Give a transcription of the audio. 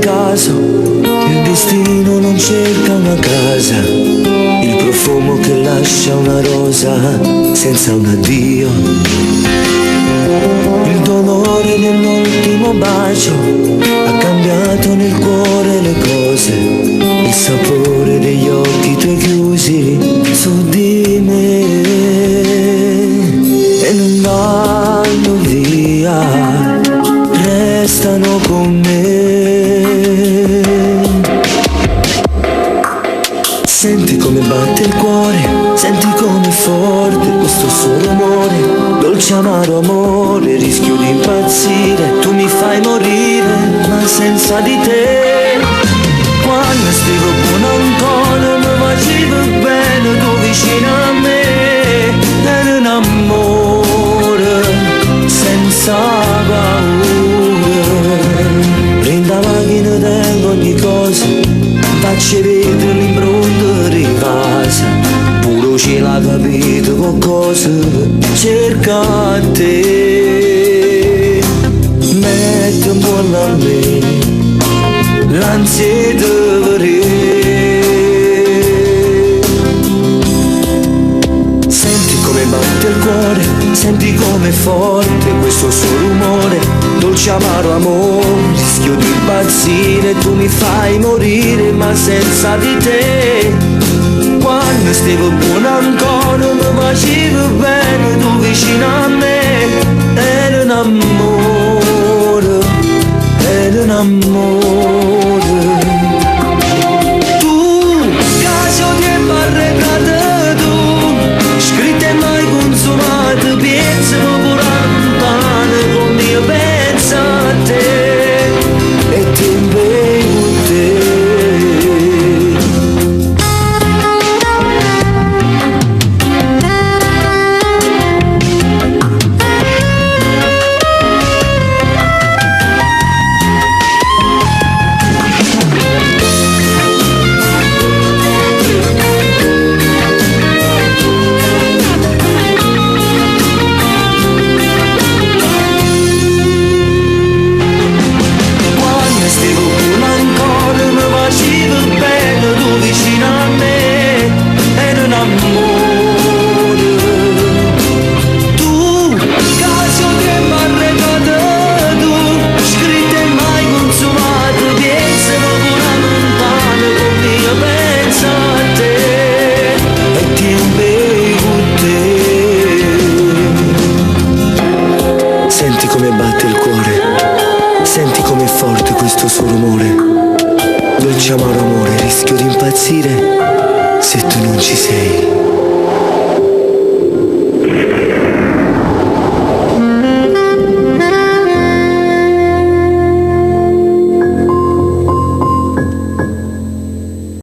caso, il destino non cerca una casa, il profumo che lascia una rosa senza un addio, il dolore dell'ultimo bacio ha cambiato nel cuore le cose, il sapore degli occhi tuoi chiusi su di me e non vanno via, restano con me. Senti come batte il cuore, senti come è forte questo suo rumore, dolce amaro amore, rischio di impazzire, tu mi fai morire, ma senza di te. Quando stavo buono ancora, mi facevo bene, tu vicino a me, era un amore senza paura. Prenda la macchina tengo ogni cosa, faccio vedere l'impronta di casa, pure ce l'ha capito qualcosa, cerca te. Metti un po' a me l'ansia di vedere. Senti come batte il cuore, senti come è forte questo suo rumore, dolce amaro amore, rischio di impazzire, tu mi fai morire, ma senza di te. Quando stavo buono ancora, mi facevo bene, tu vicino a me, era un amore, era un amore. Tu, caso di barricate tu, scritte mai consumate, pensano pure lontane, come io penso a te, e ti impegno te. Senti come batte il cuore, senti com'è forte questo suo rumore, dolce amaro amore, rischio di impazzire se tu non ci sei.